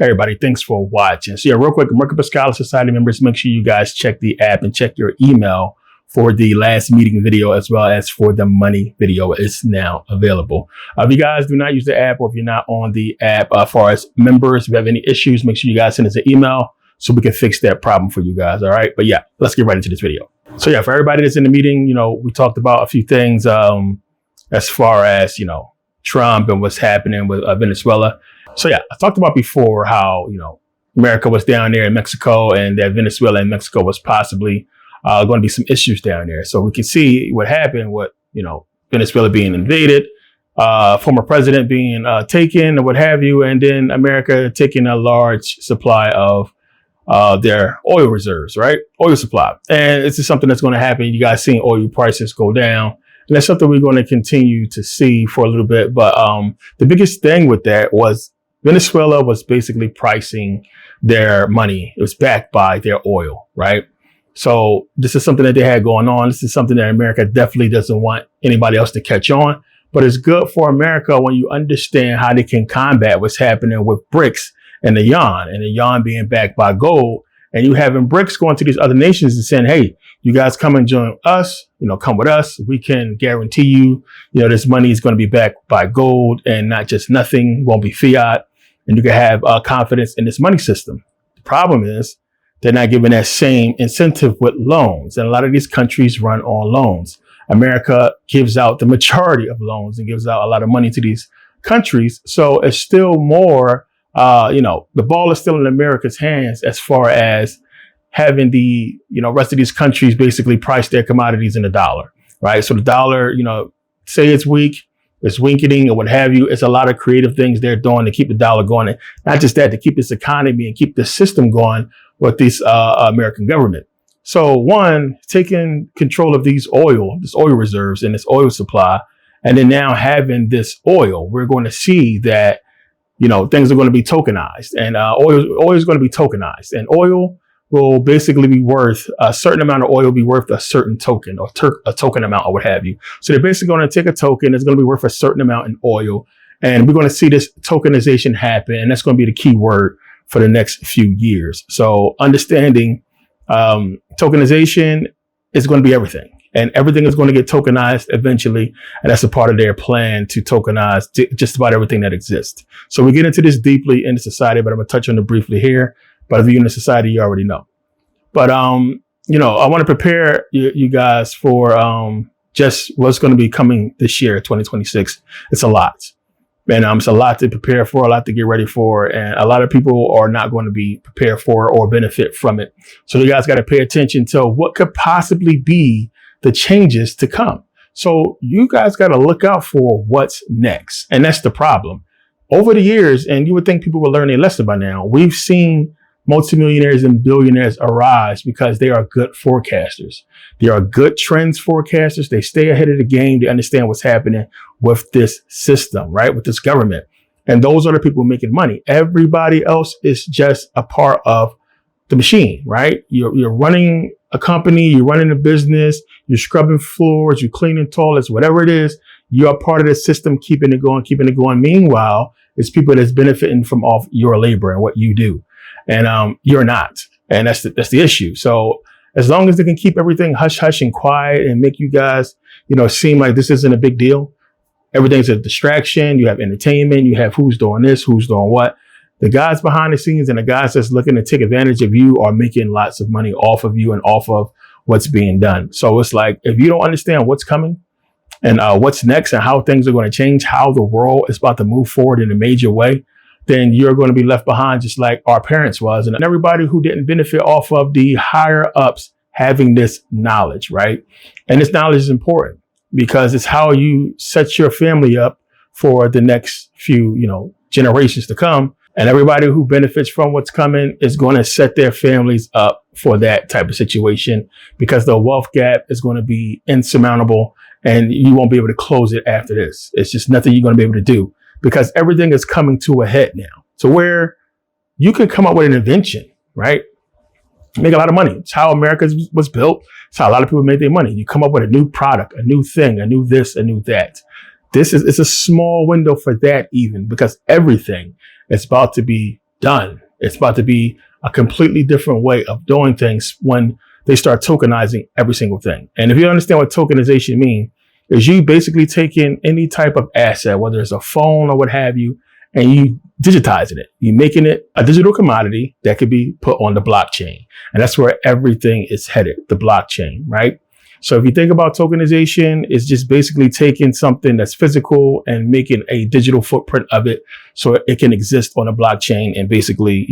everybody, thanks for watching. So yeah, real quick, Merkabah Scholar Society members, make sure you guys check the app and check your email for the last meeting video, as well as for the money video. It's now available. If you guys do not use the app, or if you're not on the app, as far as members, if you have any issues, make sure you guys send us an email so we can fix that problem for you guys. All right. But yeah, let's get right into this video. So yeah, for everybody that's in the meeting, we talked about a few things as far as, Trump and what's happening with Venezuela. So yeah, I talked about before how, America was down there in Mexico, and that Venezuela and Mexico was possibly going to be some issues down there. So we can see what happened with, Venezuela being invaded, former president being taken or what have you, and then America taking a large supply of their oil reserves, right? Oil supply. And this is something that's going to happen. You guys seeing oil prices go down. And that's something we're going to continue to see for a little bit. But the biggest thing with that was Venezuela was basically pricing their money. It was backed by their oil, right? So this is something that they had going on. This is something that America definitely doesn't want anybody else to catch on. But it's good for America when you understand how they can combat what's happening with BRICS and the yuan being backed by gold. And you having BRICS going to these other nations and saying, hey, you guys come and join us, come with us. We can guarantee you, this money is going to be backed by gold and not just nothing, won't be fiat. And you can have confidence in this money system. The problem is, they're not giving that same incentive with loans. And a lot of these countries run on loans. America gives out the majority of loans and gives out a lot of money to these countries. So it's still more, the ball is still in America's hands as far as having the, rest of these countries basically price their commodities in the dollar, right? So the dollar, say it's weak, it's weakening or what have you. It's a lot of creative things they're doing to keep the dollar going. And not just that, to keep this economy and keep the system going with this American government. So one, taking control of this oil reserves and this oil supply, and then now having this oil, we're going to see that, things are going to be tokenized, and oil is going to be tokenized, and oil will basically be worth a certain amount of oil, be worth a certain token or a token amount or what have you. So they're basically going to take a token that's going to be worth a certain amount in oil, and we're going to see this tokenization happen, and that's going to be the key word for the next few years. So understanding tokenization is going to be everything, and everything is going to get tokenized eventually. And that's a part of their plan to tokenize just about everything that exists. So we get into this deeply in the society, but I'm going to touch on it briefly here. But if you're in the society, you already know. But, I want to prepare you guys for just what's going to be coming this year, 2026. It's a lot. And it's a lot to prepare for, a lot to get ready for, and a lot of people are not going to be prepared for or benefit from it. So you guys got to pay attention to what could possibly be the changes to come. So you guys got to look out for what's next. And that's the problem. Over the years, and you would think people would learn their lesson by now, we've seen multimillionaires and billionaires arise because they are good forecasters. They are good trends forecasters. They stay ahead of the game. They understand what's happening with this system, right? With this government. And those are the people making money. Everybody else is just a part of the machine, right? You're running a company, you're running a business, you're scrubbing floors, you're cleaning toilets, whatever it is. You are part of the system, keeping it going. Meanwhile, it's people that's benefiting from off your labor and what you do. And you're not. And that's the issue. So as long as they can keep everything hush hush and quiet and make you guys, seem like this isn't a big deal. Everything's a distraction. You have entertainment. You have who's doing this, who's doing what. The guys behind the scenes and the guys that's looking to take advantage of you are making lots of money off of you and off of what's being done. So it's like, if you don't understand what's coming and what's next and how things are going to change, how the world is about to move forward in a major way, then you're going to be left behind just like our parents was. And everybody who didn't benefit off of the higher ups having this knowledge, right? And this knowledge is important because it's how you set your family up for the next few, generations to come. And everybody who benefits from what's coming is going to set their families up for that type of situation because the wealth gap is going to be insurmountable and you won't be able to close it after this. It's just nothing you're going to be able to do because everything is coming to a head now. So where you can come up with an invention, right? Make a lot of money. It's how America was built. It's how a lot of people made their money. You come up with a new product, a new thing, a new this, a new that. It's a small window for that even because everything is about to be done. It's about to be a completely different way of doing things when they start tokenizing every single thing. And if you understand what tokenization means, is you basically taking any type of asset, whether it's a phone or what have you, and you digitizing it. You're making it a digital commodity that could be put on the blockchain. And that's where everything is headed, the blockchain, right? So if you think about tokenization, it's just basically taking something that's physical and making a digital footprint of it so it can exist on a blockchain and basically,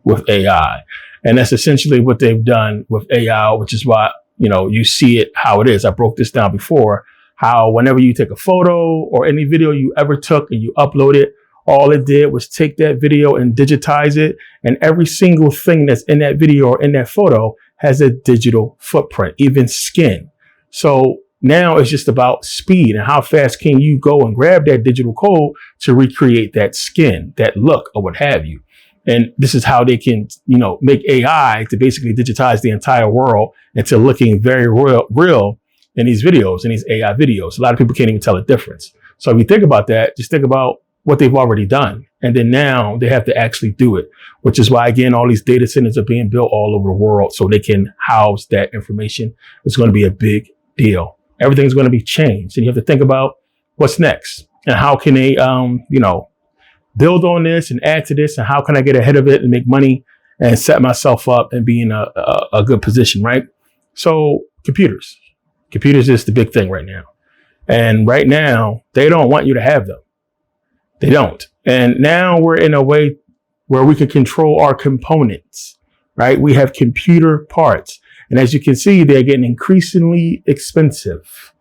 with AI. And that's essentially what they've done with AI, which is why, you see it how it is. I broke this down before, how whenever you take a photo or any video you ever took and you upload it, all it did was take that video and digitize it. And every single thing that's in that video or in that photo has a digital footprint, even skin. So now it's just about speed and how fast can you go and grab that digital code to recreate that skin, that look, or what have you. And this is how they can, make AI to basically digitize the entire world into looking very real in these videos, in these AI videos. A lot of people can't even tell the difference. So if you think about that, just think about what they've already done. And then now they have to actually do it, which is why, again, all these data centers are being built all over the world so they can house that information. It's going to be a big deal. Everything's going to be changed. And you have to think about what's next and how can they, build on this and add to this, and how can I get ahead of it and make money and set myself up and be in a good position, right? So computers is the big thing right now. And right now, they don't want you to have them. They don't. And now we're in a way where we can control our components, right? We have computer parts. And as you can see, they're getting increasingly expensive,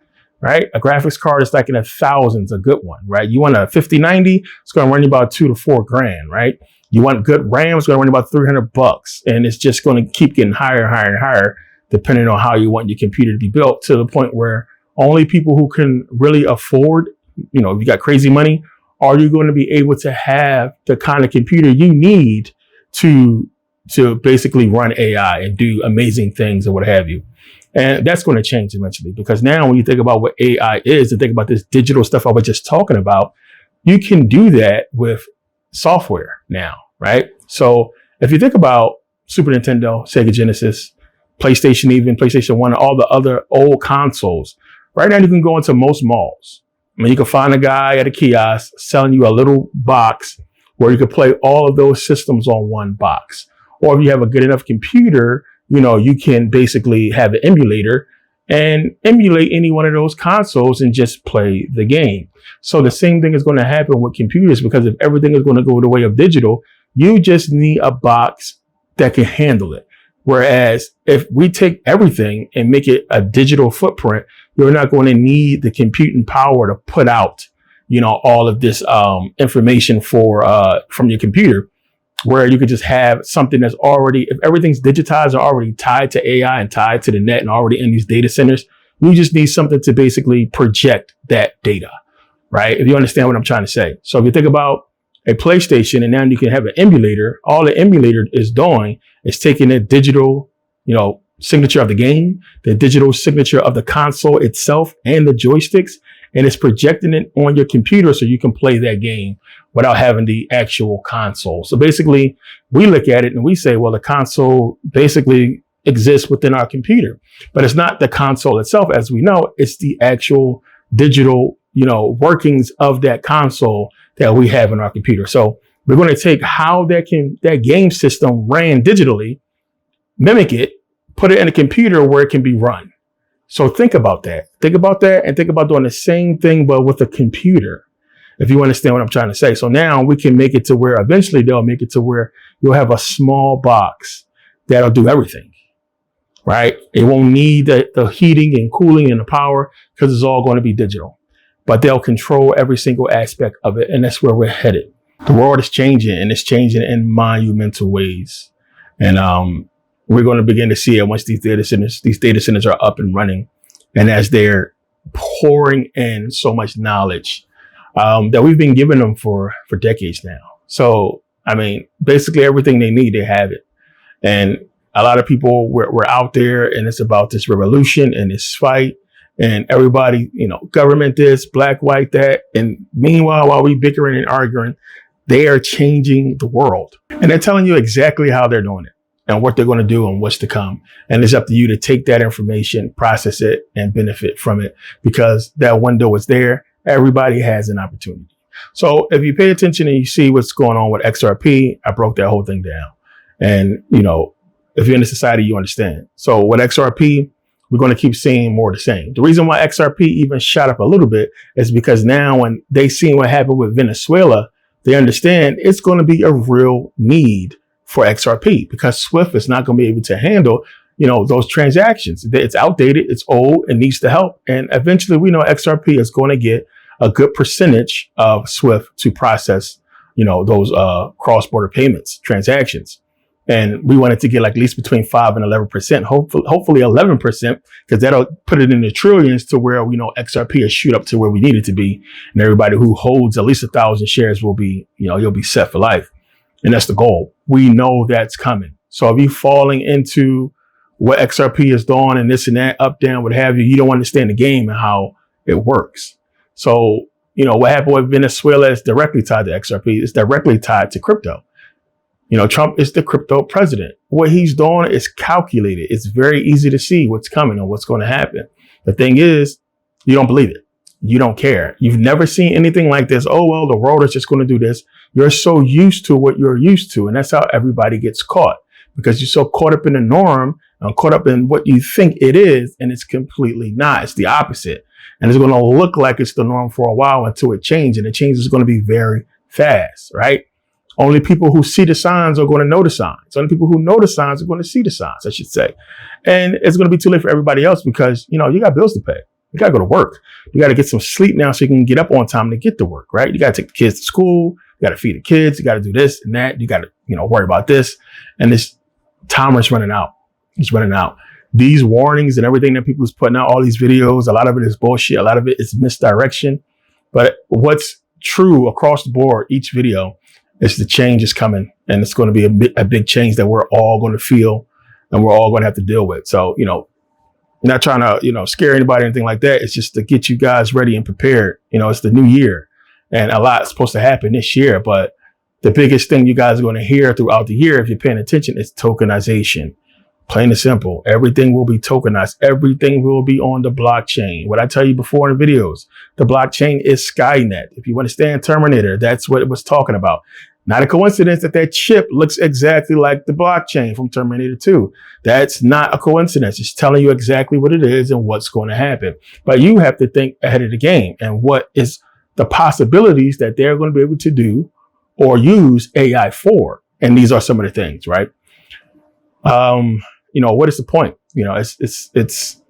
right? A graphics card is like in the thousands, a good one, right? You want a 5090, it's going to run you about $2 to $4 grand, right? You want good RAM, it's going to run you about $300. And it's just going to keep getting higher and higher and higher, depending on how you want your computer to be built, to the point where only people who can really afford, if you got crazy money, are you going to be able to have the kind of computer you need to basically run AI and do amazing things or what have you. And that's going to change eventually, because now when you think about what AI is and think about this digital stuff I was just talking about, you can do that with software now, right? So if you think about Super Nintendo, Sega Genesis, PlayStation, even PlayStation 1, all the other old consoles, right now you can go into most malls. You can find a guy at a kiosk selling you a little box where you can play all of those systems on one box. Or if you have a good enough computer, you can basically have an emulator and emulate any one of those consoles and just play the game. So the same thing is going to happen with computers, because if everything is going to go the way of digital, you just need a box that can handle it. Whereas if we take everything and make it a digital footprint, you're not going to need the computing power to put out, all of this information from your computer, where you could just have something that's already, if everything's digitized and already tied to AI and tied to the net and already in these data centers, you just need something to basically project that data, right? If you understand what I'm trying to say. So if you think about a PlayStation and now you can have an emulator, all the emulator is doing is taking a digital, signature of the game, the digital signature of the console itself and the joysticks, and it's projecting it on your computer so you can play that game without having the actual console. So basically, we look at it and we say, well, the console basically exists within our computer, but it's not the console itself. As we know, it's the actual digital, workings of that console that we have in our computer. So we're going to take how that game system ran digitally, mimic it, put it in a computer where it can be run. So think about that. Think about that and think about doing the same thing, but with a computer, if you understand what I'm trying to say. So now we can make it to where eventually they'll make it to where you'll have a small box that'll do everything, right? It won't need the heating and cooling and the power, because it's all going to be digital, but they'll control every single aspect of it. And that's where we're headed. The world is changing, and it's changing in monumental ways. And, we're going to begin to see it once these data centers are up and running. And as they're pouring in so much knowledge, that we've been giving them for decades now. So, basically everything they need, they have it. And a lot of people, we're out there, and it's about this revolution and this fight, and everybody, government this, black, white, that. And meanwhile, while we bickering and arguing, They are changing the world, and they're telling you exactly how they're doing it and what they're going to do and what's to come. And it's up to you to take that information, process it, and benefit from it, because that window is there. Everybody has an opportunity. So if you pay attention and you see what's going on with XRP, I broke that whole thing down. And, if you're in the society, you understand. So with XRP, we're going to keep seeing more of the same. The reason why XRP even shot up a little bit is because now when they see what happened with Venezuela, they understand it's going to be a real need for XRP, because Swift is not going to be able to handle, those transactions. It's outdated. It's old. It needs the help. And eventually we know XRP is going to get a good percentage of Swift to process, those cross-border payments, transactions. And we wanted to get like at least between 5 and 11%, hopefully 11%, because that'll put it in the trillions to where we know XRP will shoot up to where we need it to be. And everybody who holds at least 1,000 shares will be, you'll be set for life. And that's the goal. We know that's coming. So if you're falling into what XRP is doing and this and that, up, down, what have you, you don't understand the game and how it works. So, what happened with Venezuela is directly tied to XRP. It's directly tied to crypto. Trump is the crypto president. What he's doing is calculated. It's very easy to see what's coming and what's going to happen. The thing is, you don't believe it. You don't care. You've never seen anything like this. Oh, well, the world is just going to do this. You're so used to what you're used to. And that's how everybody gets caught, because you're so caught up in the norm and caught up in what you think it is. And it's completely not. It's the opposite. And it's going to look like it's the norm for a while until it changes. And the change is going to be very fast, right? Only people who see the signs are going to know the signs. Only people who know the signs are going to see the signs, I should say. And it's going to be too late for everybody else, because, you got bills to pay. You got to go to work. You got to get some sleep now so you can get up on time to get to work, right? You got to take the kids to school. You got to feed the kids. You got to do this and that. You got to, worry about this. And this timer's running out. It's running out. These warnings and everything that people is putting out, all these videos, a lot of it is bullshit. A lot of it is misdirection. But what's true across the board, each video, is the change is coming, and it's going to be a big change that we're all going to feel and we're all going to have to deal with. So, not trying to, scare anybody or anything like that. It's just to get you guys ready and prepared. It's the new year and a lot's supposed to happen this year. But the biggest thing you guys are going to hear throughout the year, if you're paying attention, is tokenization. Plain and simple. Everything will be tokenized. Everything will be on the blockchain. What I tell you before in the videos, the blockchain is Skynet. If you understand Terminator, that's what it was talking about. Not a coincidence that chip looks exactly like the blockchain from Terminator 2. That's not a coincidence. It's telling you exactly what it is and what's going to happen. But you have to think ahead of the game and what is the possibilities that they're going to be able to do or use AI for. And these are some of the things, right? What is the point? It's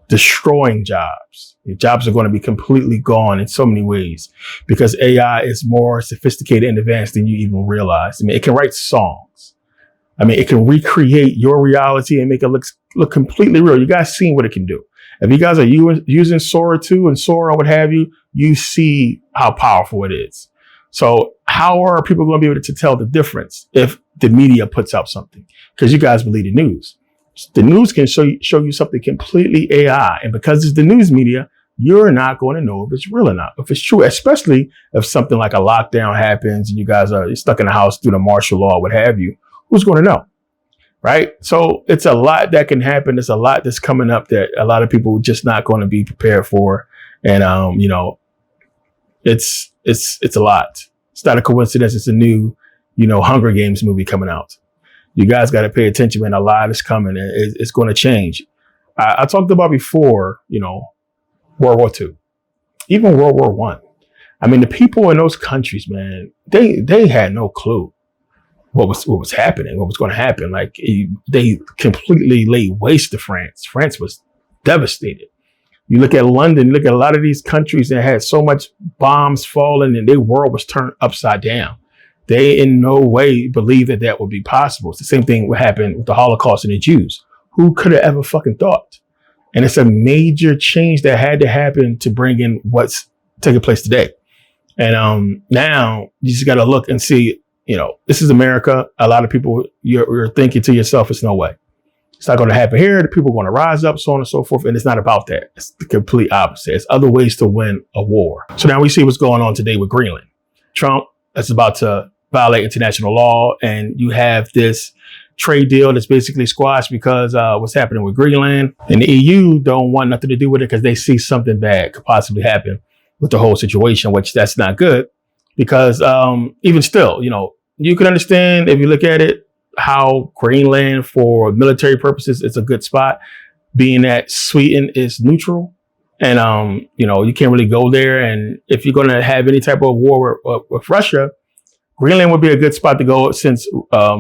destroying jobs. Your jobs are going to be completely gone in so many ways, because AI is more sophisticated and advanced than you even realize. It can write songs. It can recreate your reality and make it look completely real. You guys seen what it can do. If you guys are using Sora 2 and Sora, what have you, you see how powerful it is. So how are people going to be able to tell the difference if the media puts out something? Because you guys believe the news. The news can show you something completely AI. And because it's the news media, you're not going to know if it's real or not, if it's true, especially if something like a lockdown happens and you guys are stuck in the house through the martial law, what have you. Who's going to know? Right? So it's a lot that can happen. There's a lot that's coming up that a lot of people are just not going to be prepared for. And, it's a lot. It's not a coincidence. It's a new, Hunger Games movie coming out. You guys got to pay attention, man. A lot is coming. It's going to change. I talked about before, World War II, even World War I. The people in those countries, man, they had no clue what was happening, what was going to happen. Like they completely laid waste to France. France was devastated. You look at London, you look at a lot of these countries that had so much bombs falling and their world was turned upside down. They in no way believed that would be possible. It's the same thing what happened with the Holocaust and the Jews. Who could have ever fucking thought? And it's a major change that had to happen to bring in what's taking place today. And now you just got to look and see, this is America. A lot of people, you're thinking to yourself, it's no way. It's not going to happen here. The people are going to rise up, so on and so forth. And it's not about that. It's the complete opposite. It's other ways to win a war. So now we see what's going on today with Greenland. Trump that's about to violate international law. And you have this trade deal that's basically squashed because what's happening with Greenland, and the EU don't want nothing to do with it because they see something bad could possibly happen with the whole situation, which that's not good because even still, you can understand if you look at it, how Greenland for military purposes is a good spot, being that Sweden is neutral. And, you can't really go there. And if you're going to have any type of war with Russia, Greenland would be a good spot to go since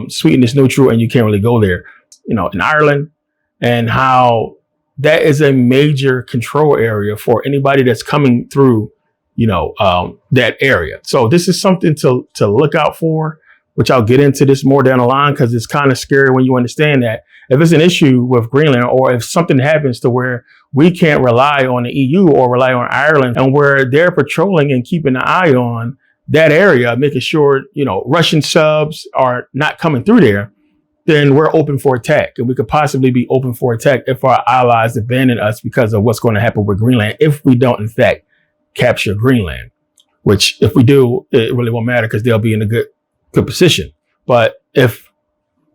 Sweden is neutral and you can't really go there, in Ireland, and how that is a major control area for anybody that's coming through, that area. So this is something to look out for, which I'll get into this more down the line because it's kind of scary when you understand that if it's an issue with Greenland or if something happens to where we can't rely on the EU or rely on Ireland and where they're patrolling and keeping an eye on that area, making sure, Russian subs are not coming through there, then we're open for attack. And we could possibly be open for attack if our allies abandon us because of what's going to happen with Greenland if we don't, in fact, capture Greenland, which if we do, it really won't matter because they'll be in a good position. But if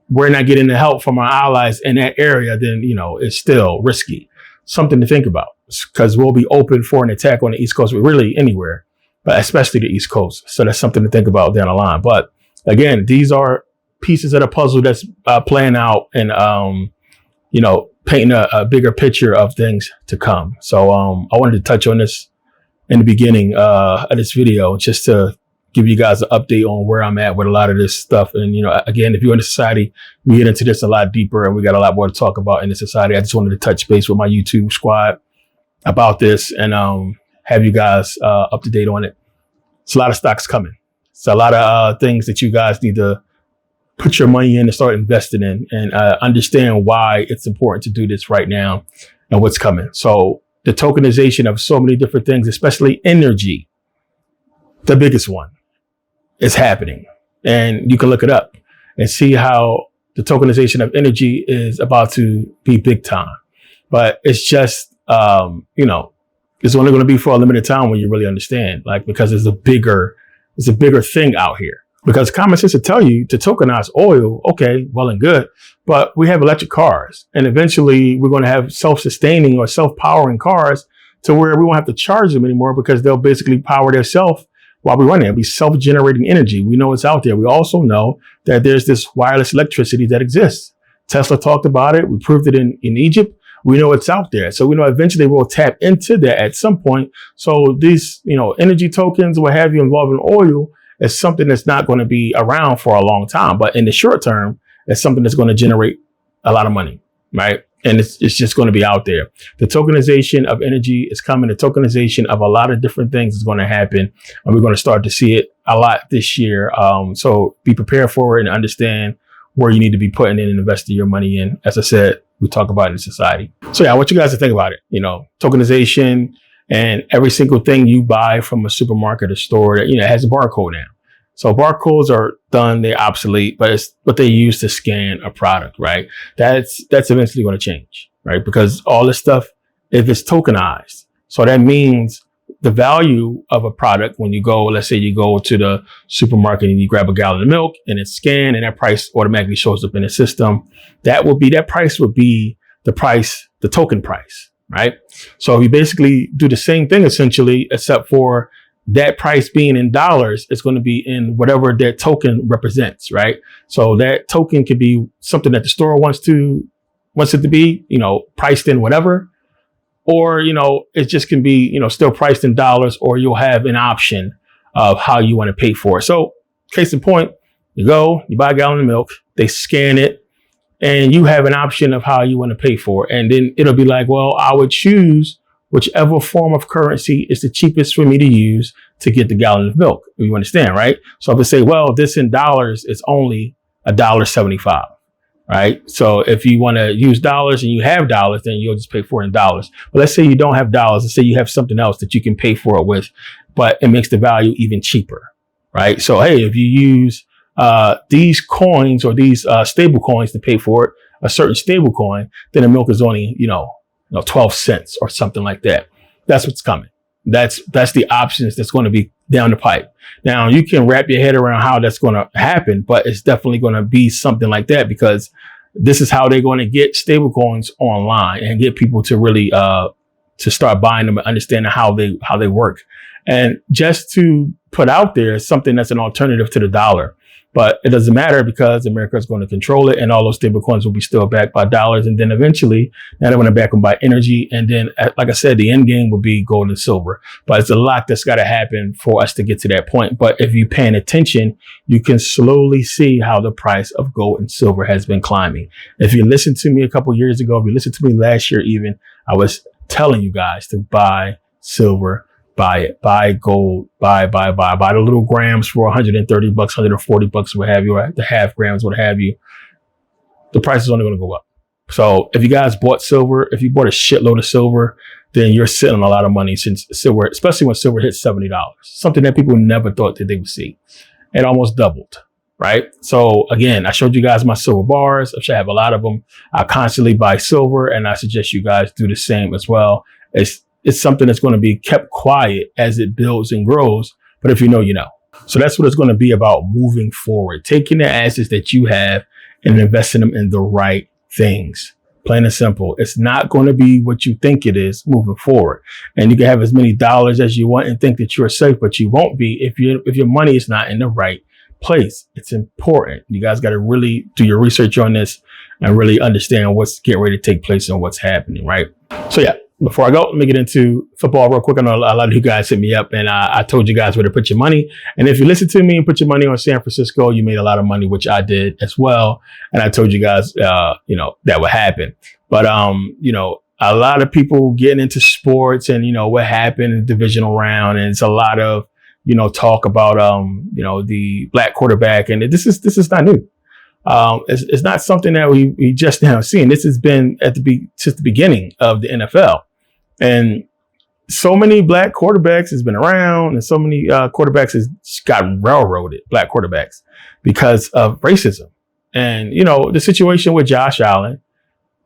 we're not getting the help from our allies in that area, then, it's still risky. Something to think about because we'll be open for an attack on the East Coast, really anywhere, but especially the East Coast. So that's something to think about down the line. But again, these are pieces of the puzzle that's playing out and, painting a bigger picture of things to come. So I wanted to touch on this in the beginning of this video just to give you guys an update on where I'm at with a lot of this stuff. And, again, if you're in the society, we get into this a lot deeper and we got a lot more to talk about in the society. I just wanted to touch base with my YouTube squad about this and have you guys up to date on it. It's a lot of stocks coming. It's a lot of things that you guys need to put your money in and start investing in and understand why it's important to do this right now and what's coming. So the tokenization of so many different things, especially energy, the biggest one, is happening. And you can look it up and see how the tokenization of energy is about to be big time. But it's just, it's only going to be for a limited time when you really understand, because there's a bigger thing out here. Because common sense will tell you to tokenize oil, okay, well and good, but we have electric cars and eventually we're going to have self-sustaining or self-powering cars to where we won't have to charge them anymore because they'll basically power themselves while we run it. It'll be self-generating energy. We know it's out there. We also know that there's this wireless electricity that exists. Tesla talked about it. We proved it in Egypt. We know it's out there. So we know eventually we'll tap into that at some point. So these, energy tokens, what have you, involving oil is something that's not going to be around for a long time. But in the short term, it's something that's going to generate a lot of money, right? And it's just going to be out there. The tokenization of energy is coming. The tokenization of a lot of different things is going to happen. And we're going to start to see it a lot this year. So be prepared for it and understand where you need to be putting in and investing your money in. As I said, we talk about it in society. So yeah, I want you guys to think about it. Tokenization and every single thing you buy from a supermarket or store that, has a barcode now. So barcodes are done, they're obsolete, but it's what they use to scan a product, right? That's eventually going to change, right? Because all this stuff, if it's tokenized, so that means the value of a product when you go, let's say you go to the supermarket and you grab a gallon of milk and it's scanned and that price automatically shows up in the system. That price would be the price, the token price, right? So you basically do the same thing essentially, except for that price being in dollars, it's going to be in whatever that token represents, right? So that token could be something that the store wants it to be, priced in whatever, or, it just can be, still priced in dollars, or you'll have an option of how you want to pay for it. So case in point, you buy a gallon of milk, they scan it, and you have an option of how you want to pay for it. And then it'll be like, well, I would choose whichever form of currency is the cheapest for me to use to get the gallon of milk. You understand, right? So if I say, well, this in dollars is only $1.75, right? So if you want to use dollars and you have dollars, then you'll just pay for it in dollars. But let's say you don't have dollars. Let's say you have something else that you can pay for it with, but it makes the value even cheaper, right? So, hey, if you use these coins or these stable coins to pay for it, a certain stable coin, then the milk is only, 12 cents or something like that. That's what's coming. That's the options that's going to be down the pipe. Now, you can wrap your head around how that's going to happen, but it's definitely going to be something like that, because this is how they're going to get stablecoins online and get people to really to start buying them and understanding how they work. And just to put out there something that's an alternative to the dollar. But it doesn't matter, because America is going to control it, and all those stable coins will be still backed by dollars. And then eventually, now they're going to back them by energy. And then, like I said, the end game will be gold and silver. But it's a lot that's got to happen for us to get to that point. But if you're paying attention, you can slowly see how the price of gold and silver has been climbing. If you listened to me a couple years ago, if you listened to me last year even, I was telling you guys to buy silver, buy it, buy gold, buy the little grams for $130, $140, what have you, or the half grams, what have you. The price is only going to go up. So if you guys bought silver, if you bought a shitload of silver, then you're sitting on a lot of money, since silver, especially when silver hits $70, something that people never thought that they would see. It almost doubled, right? So again, I showed you guys my silver bars. I have a lot of them. I constantly buy silver, and I suggest you guys do the same as well. It's something that's going to be kept quiet as it builds and grows. But if you know, you know. So that's what it's going to be about moving forward, taking the assets that you have and investing them in the right things. Plain and simple. It's not going to be what you think it is moving forward. And you can have as many dollars as you want and think that you're safe, but you won't be if your money is not in the right place. It's important. You guys got to really do your research on this and really understand what's getting ready to take place and what's happening, right? So yeah. Before I go, let me get into football real quick. I know a lot of you guys hit me up, and I told you guys where to put your money. And if you listen to me and put your money on San Francisco, you made a lot of money, which I did as well. And I told you guys, that would happen. But, a lot of people getting into sports and, what happened in the divisional round. And it's a lot of, talk about, the black quarterback. And this is not new. It's not something that we just now seen. This has been since the beginning of the NFL. And so many black quarterbacks has been around, and so many quarterbacks has gotten railroaded, black quarterbacks, because of racism. And, the situation with Josh Allen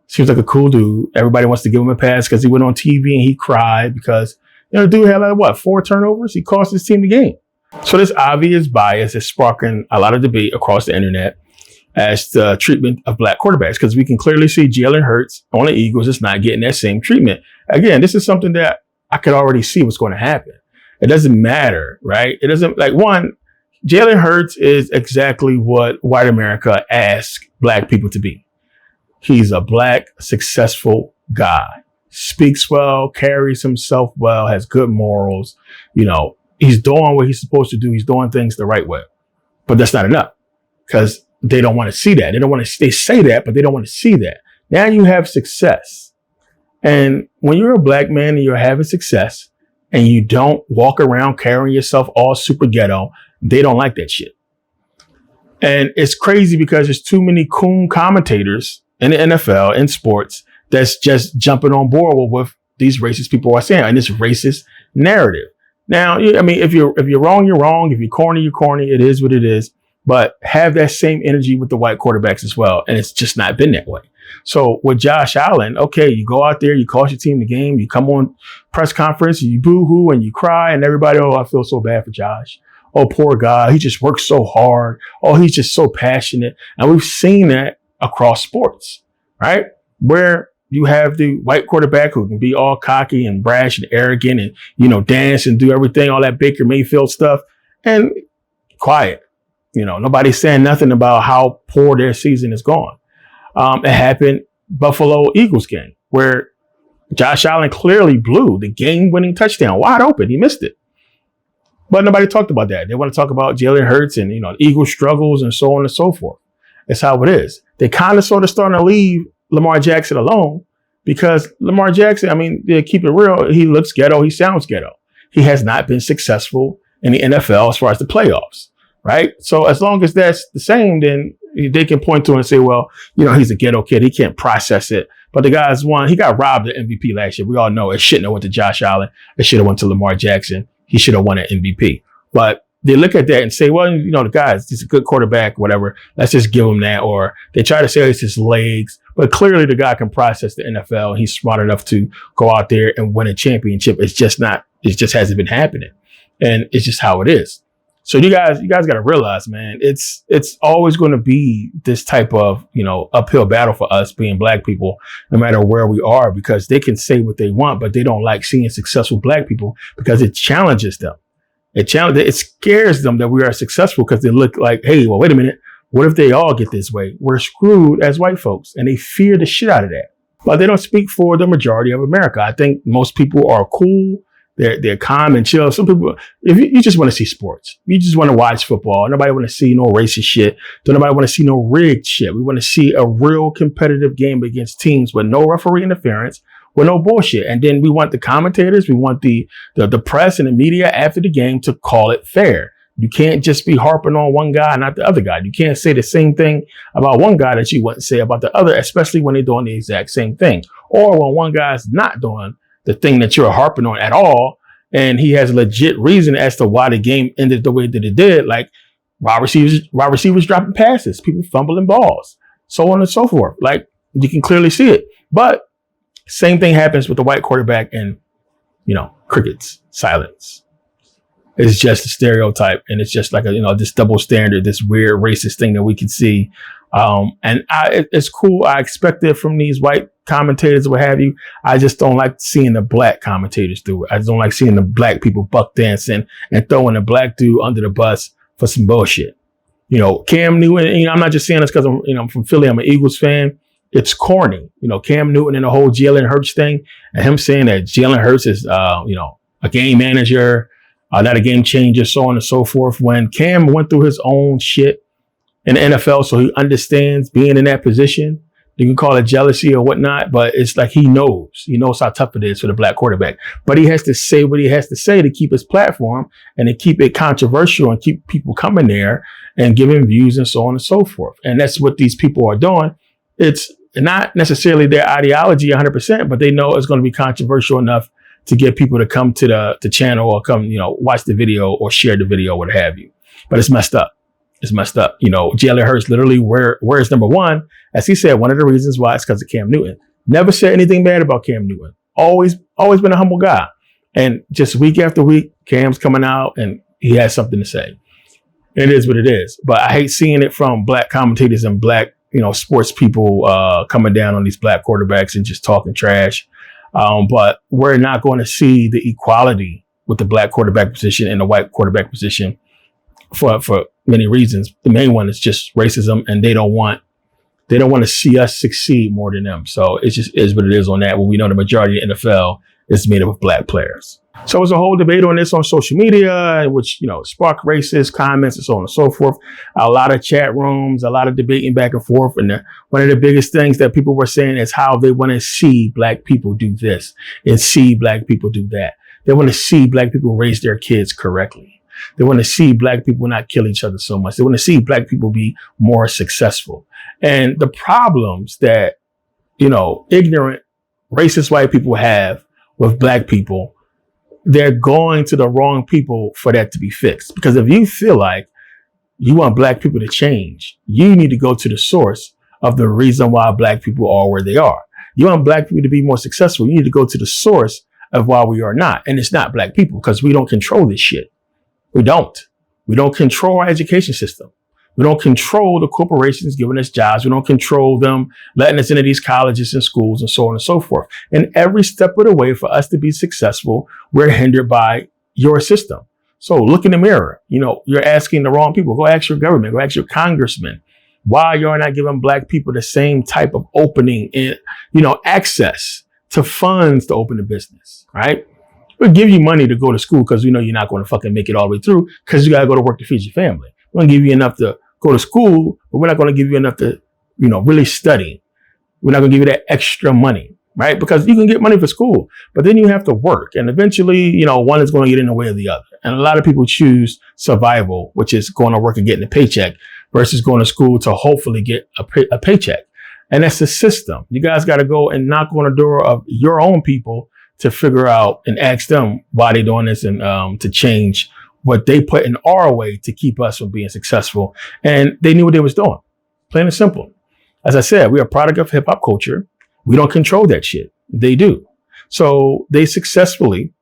seems like a cool dude. Everybody wants to give him a pass because he went on TV and he cried because, the dude had 4 turnovers. He cost his team the game. So this obvious bias is sparking a lot of debate across the internet as the treatment of black quarterbacks, because we can clearly see Jalen Hurts on the Eagles is not getting that same treatment. Again, this is something that I could already see what's going to happen. It doesn't matter, right? It doesn't, Jalen Hurts is exactly what white America asks black people to be. He's a black, successful guy, speaks well, carries himself well, has good morals. He's doing what he's supposed to do. He's doing things the right way, but that's not enough, because they don't want to see that. They say that, but they don't want to see that. Now you have success. And when you're a black man and you're having success and you don't walk around carrying yourself all super ghetto, they don't like that shit. And it's crazy because there's too many coon commentators in the NFL, in sports, that's just jumping on board with these racist people are saying, and this racist narrative. Now, if you're wrong, you're wrong. If you're corny, you're corny. It is what it is. But have that same energy with the white quarterbacks as well. And it's just not been that way. So with Josh Allen, okay, you go out there, you cost your team the game, you come on press conference, you boo-hoo and you cry, and everybody, I feel so bad for Josh. Oh, poor guy. He just works so hard. Oh, he's just so passionate. And we've seen that across sports, right? Where you have the white quarterback who can be all cocky and brash and arrogant and, dance and do everything, all that Baker Mayfield stuff, and quiet. Nobody's saying nothing about how poor their season is gone. It happened Buffalo Eagles game where Josh Allen clearly blew the game-winning touchdown wide open. He missed it. But nobody talked about that. They want to talk about Jalen Hurts and, the Eagles struggles and so on and so forth. That's how it is. They kind of sort of starting to leave Lamar Jackson alone, because Lamar Jackson, they keep it real. He looks ghetto. He sounds ghetto. He has not been successful in the NFL as far as the playoffs. Right. So as long as that's the same, then they can point to it and say, well, he's a ghetto kid. He can't process it. But the guy's won. He got robbed of MVP last year. We all know it shouldn't have went to Josh Allen. It should have went to Lamar Jackson. He should have won an MVP. But they look at that and say, well, the he's a good quarterback, whatever. Let's just give him that. Or they try to say it's his legs. But clearly the guy can process the NFL. He's smart enough to go out there and win a championship. It just hasn't been happening. And it's just how it is. So you guys got to realize, man, it's always going to be this type of, uphill battle for us being black people, no matter where we are, because they can say what they want, but they don't like seeing successful black people because it challenges them. It scares them that we are successful because they look like, hey, well, wait a minute. What if they all get this way? We're screwed as white folks, and they fear the shit out of that. But they don't speak for the majority of America. I think most people are cool. They're calm and chill. Some people, if you just want to see sports, you just want to watch football. Nobody want to see no racist shit. Don't nobody want to see no rigged shit. We want to see a real competitive game against teams with no referee interference, with no bullshit. And then we want the commentators, we want the press and the media after the game to call it fair. You can't just be harping on one guy and not the other guy. You can't say the same thing about one guy that you wouldn't say about the other, especially when they're doing the exact same thing. Or when one guy's not doing the thing that you're harping on at all, and he has a legit reason as to why the game ended the way that it did, like wide receivers dropping passes, people fumbling balls, so on and so forth. Like, you can clearly see it. But same thing happens with the white quarterback and, crickets, silence. It's just a stereotype, and it's just like this double standard, this weird racist thing that we can see. It's cool. I expect it from these white commentators or what have you. I just don't like seeing the black commentators do it. I just don't like seeing the black people buck dancing and throwing a black dude under the bus for some bullshit. Cam Newton, I'm not just saying this because I'm from Philly. I'm an Eagles fan. It's corny. Cam Newton and the whole Jalen Hurts thing, and him saying that Jalen Hurts is, a game manager, not a game changer, so on and so forth. When Cam went through his own shit in the NFL, so he understands being in that position. You can call it jealousy or whatnot, but it's like he knows how tough it is for the black quarterback. But he has to say what he has to say to keep his platform and to keep it controversial and keep people coming there and giving views and so on and so forth. And that's what these people are doing. It's not necessarily their ideology 100%, but they know it's going to be controversial enough to get people to come to the channel or come, watch the video or share the video, what have you. But it's messed up. It's messed up. Jalen Hurts literally where's number one. As he said, one of the reasons why is because of Cam Newton. Never said anything bad about Cam Newton. Always been a humble guy. And just week after week, Cam's coming out and he has something to say. It is what it is. But I hate seeing it from black commentators and black, sports people coming down on these black quarterbacks and just talking trash. But we're not going to see the equality with the black quarterback position and the white quarterback position for many reasons. The main one is just racism, and they don't want to see us succeed more than them. So it just is what it is on that. When we know the majority of the NFL is made up of black players. So there's a whole debate on this on social media, which, sparked racist comments and so on and so forth. A lot of chat rooms, a lot of debating back and forth. And one of the biggest things that people were saying is how they want to see black people do this and see black people do that. They want to see black people raise their kids correctly. They want to see black people not kill each other so much. They want to see black people be more successful. And the problems that, ignorant, racist white people have with black people, they're going to the wrong people for that to be fixed. Because if you feel like you want black people to change, you need to go to the source of the reason why black people are where they are. You want black people to be more successful, you need to go to the source of why we are not. And it's not black people, because we don't control this shit. We don't. We don't control our education system. We don't control the corporations giving us jobs. We don't control them letting us into these colleges and schools and so on and so forth. And every step of the way for us to be successful, we're hindered by your system. So look in the mirror. You're asking the wrong people. Go ask your government. Go ask your congressman why you're not giving black people the same type of opening and, access to funds to open a business, right? We'll give you money to go to school because we know you're not going to fucking make it all the way through because you got to go to work to feed your family. We're going to give you enough to go to school, but we're not going to give you enough to, really study. We're not going to give you that extra money, right? Because you can get money for school, but then you have to work. And eventually, one is going to get in the way of the other. And a lot of people choose survival, which is going to work and getting a paycheck versus going to school to hopefully get a paycheck. And that's the system. You guys got to go and knock on the door of your own people to figure out and ask them why they're doing this and to change what they put in our way to keep us from being successful. And they knew what they was doing. Plain and simple. As I said, we're a product of hip hop culture. We don't control that shit. They do. So they successfully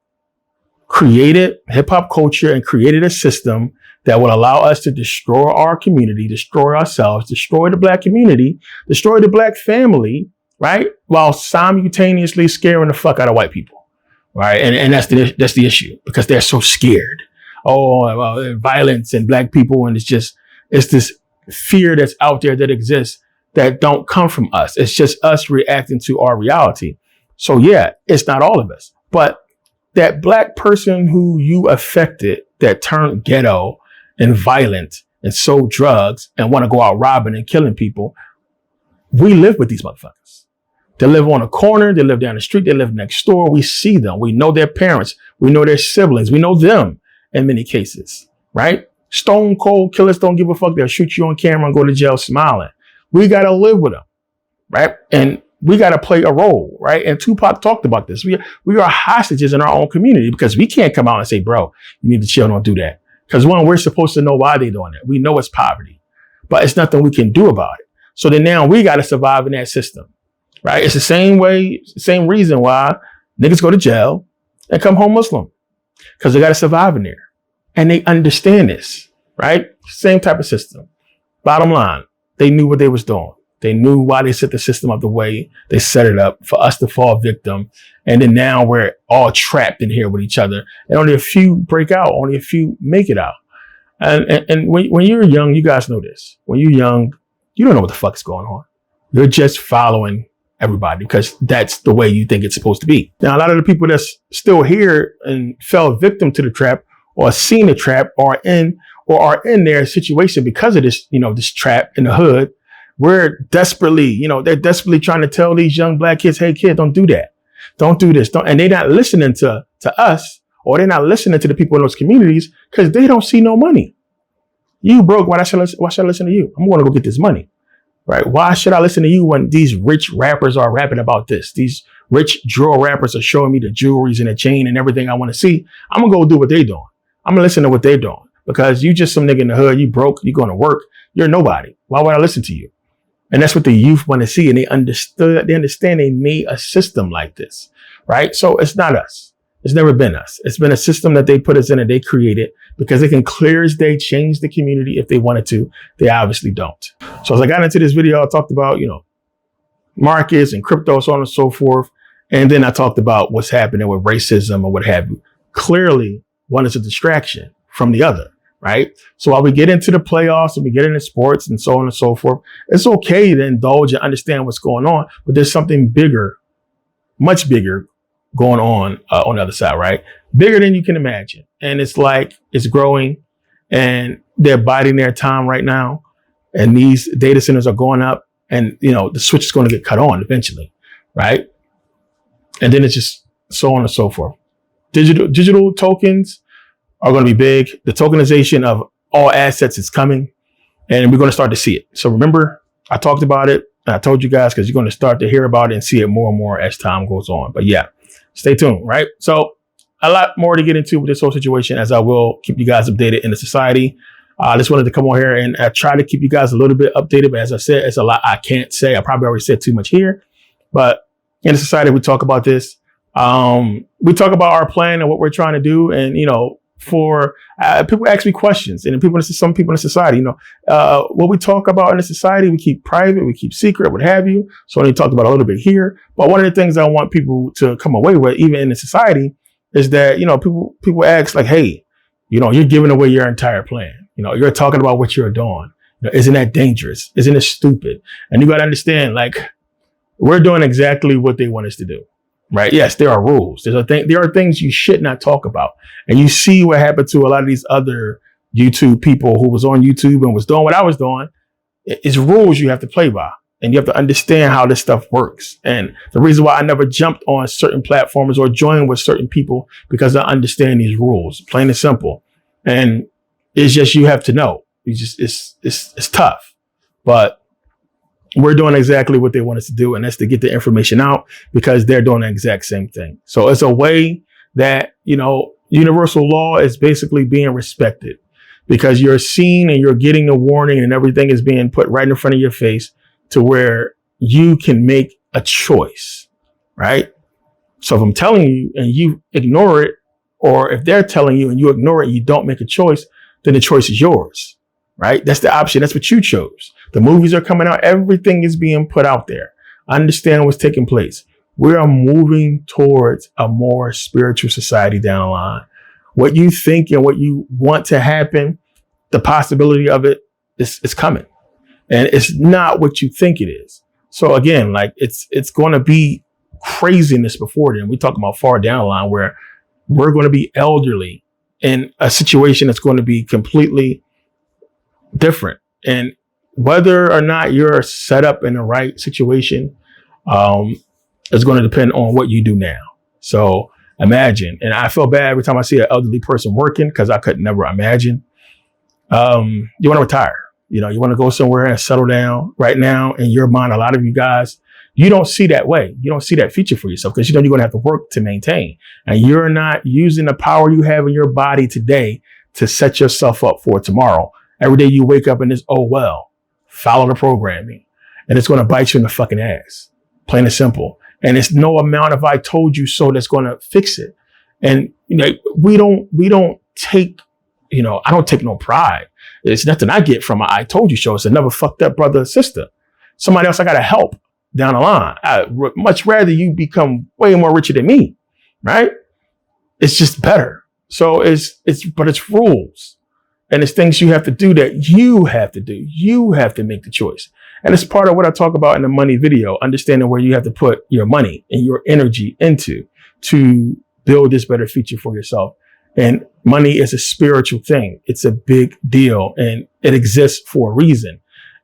created hip hop culture and created a system that will allow us to destroy our community, destroy ourselves, destroy the black community, destroy the black family, right? While simultaneously scaring the fuck out of white people, right? And that's the issue, because they're so scared. Violence and black people, and it's this fear that's out there that exists that don't come from us. It's just us reacting to our reality. So yeah, it's not all of us, but that black person who you affected that turned ghetto and violent and sold drugs and want to go out robbing and killing people, we live with these motherfuckers. They live on a corner. They live down the street. They live next door. We see them. We know their parents. We know their siblings. We know them in many cases, right? Stone cold killers don't give a fuck. They'll shoot you on camera and go to jail smiling. We got to live with them, right? And we got to play a role, right? And Tupac talked about this. We are hostages in our own community because we can't come out and say, bro, you need to chill, don't do that. Because one, we're supposed to know why they're doing it. We know it's poverty, but it's nothing we can do about it. So then now we got to survive in that system, right? It's the same reason why niggas go to jail and come home Muslim, because they got to survive in there. And they understand this, right? Same type of system. Bottom line, they knew what they was doing. They knew why they set the system up the way they set it up for us to fall victim. And then now we're all trapped in here with each other. And only a few break out. Only a few make it out. And when you're young, you guys know this. When you're young, you don't know what the fuck is going on. You're just following everybody because that's the way you think it's supposed to be. Now, a lot of the people that's still here and fell victim to the trap or seen the trap or are in their situation because of this, this trap in the hood, we're desperately, they're desperately trying to tell these young black kids, hey, kid, don't do that. Don't do this. And they're not listening to us, or they're not listening to the people in those communities because they don't see no money. You broke. Why should I listen to you? I'm going to go get this money, right? Why should I listen to you when these rich rappers are rapping about this? These rich drill rappers are showing me the jewelries and the chain and everything I want to see. I'm going to go do what they're doing. I'm going to listen to what they're doing because you just some nigga in the hood. You broke. You're going to work. You're nobody. Why would I listen to you? And that's what the youth want to see. And they understand they made a system like this, right? So it's not us. It's never been us. It's been a system that they put us in and they created because they can clear as day change the community if they wanted to. They obviously don't. So as I got into this video, I talked about, markets and crypto, so on and so forth. And then I talked about what's happening with racism or what have you. Clearly, one is a distraction from the other. Right. So while we get into the playoffs and we get into sports and so on and so forth, it's okay to indulge and understand what's going on. But there's something bigger, much bigger going on the other side. Right. Bigger than you can imagine. And it's like it's growing and they're biding their time right now. And these data centers are going up and, the switch is going to get cut on eventually. Right. And then it's just so on and so forth. Digital tokens are going to be big. The tokenization of all assets is coming and we're going to start to see it. So remember, I talked about it and I told you guys because you're going to start to hear about it and see it more and more as time goes on. But yeah, stay tuned, right? So a lot more to get into with this whole situation as I will keep you guys updated in the society. I just wanted to come on here and try to keep you guys a little bit updated. But as I said, it's a lot I can't say. I probably already said too much here. But in the society, we talk about this. We talk about our plan and what we're trying to do. And, for people ask me questions and some people in the society, what we talk about in the society, we keep private, we keep secret, what have you. So I only talked about a little bit here. But one of the things I want people to come away with, even in the society, is that, people ask like, hey, you're giving away your entire plan. You're talking about what you're doing. Isn't that dangerous? Isn't it stupid? And you got to understand, like, we're doing exactly what they want us to do. Right. Yes, there are rules. There are things you should not talk about. And you see what happened to a lot of these other YouTube people who was on YouTube and was doing what I was doing. It's rules you have to play by. And you have to understand how this stuff works. And the reason why I never jumped on certain platforms or joined with certain people, because I understand these rules, plain and simple. And it's just, you have to know. It's tough. But we're doing exactly what they want us to do, and that's to get the information out because they're doing the exact same thing. So it's a way that, universal law is basically being respected because you're seen and you're getting the warning and everything is being put right in front of your face to where you can make a choice, right? So if I'm telling you and you ignore it, or if they're telling you and you ignore it and you don't make a choice, then the choice is yours, right? That's the option. That's what you chose. The movies are coming out. Everything is being put out there. Understand what's taking place. We are moving towards a more spiritual society down the line. What you think and what you want to happen, the possibility of it is coming. And it's not what you think it is. So again, like it's going to be craziness before then. We're talking about far down the line where we're going to be elderly in a situation that's going to be completely different. And whether or not you're set up in the right situation is going to depend on what you do now. So imagine, and I feel bad every time I see an elderly person working because I could never imagine. You want to retire. You know, you want to go somewhere and settle down. Right now, in your mind, a lot of you guys, you don't see that way. You don't see that future for yourself because you know you're going to have to work to maintain. And you're not using the power you have in your body today to set yourself up for tomorrow. Every day you wake up and it's, oh, well, follow the programming. And it's going to bite you in the fucking ass. Plain and simple. And it's no amount of I told you so that's going to fix it. And, you know, we don't take, you know, I don't take no pride. It's nothing I get from a I told you show. It's another fucked up brother or sister. Somebody else I got to help down the line. I'd much rather you become way more richer than me, right? It's just better. So but it's rules. And it's things you have to do that you have to do. You have to make the choice. And it's part of what I talk about in the money video, understanding where you have to put your money and your energy into to build this better future for yourself. And money is a spiritual thing. It's a big deal and it exists for a reason.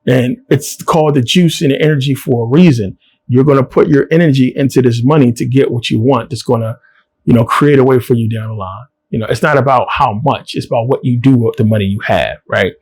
And it's called the juice and the energy for a reason. You're going to put your energy into this money to get what you want. That's going to, you know, create a way for you down the line. You know, it's not about how much, it's about what you do with the money you have, right?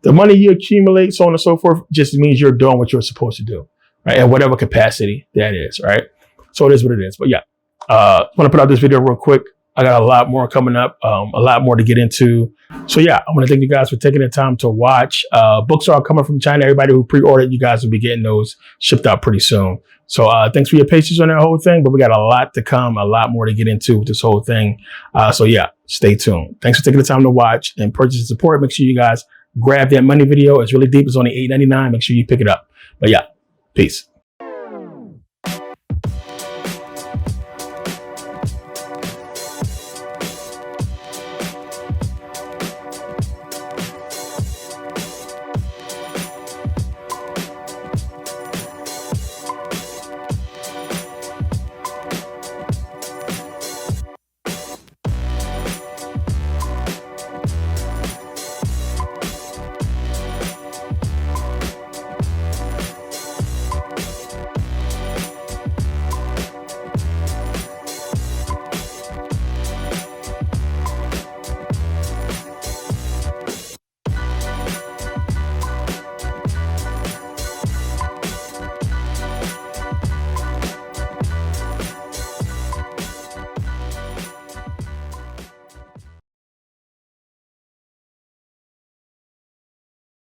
The money you accumulate, so on and so forth, just means you're doing what you're supposed to do, right? At whatever capacity that is, right? So it is what it is. But yeah, I want to put out this video real quick. I got a lot more coming up, a lot more to get into. So yeah, I want to thank you guys for taking the time to watch. Books are all coming from China. Everybody who pre-ordered, you guys will be getting those shipped out pretty soon. So thanks for your patience on that whole thing. But we got a lot to come, a lot more to get into with this whole thing. So yeah, stay tuned. Thanks for taking the time to watch and purchase and support. Make sure you guys grab that money video. It's really deep. It's only $8.99. Make sure you pick it up. But yeah, peace.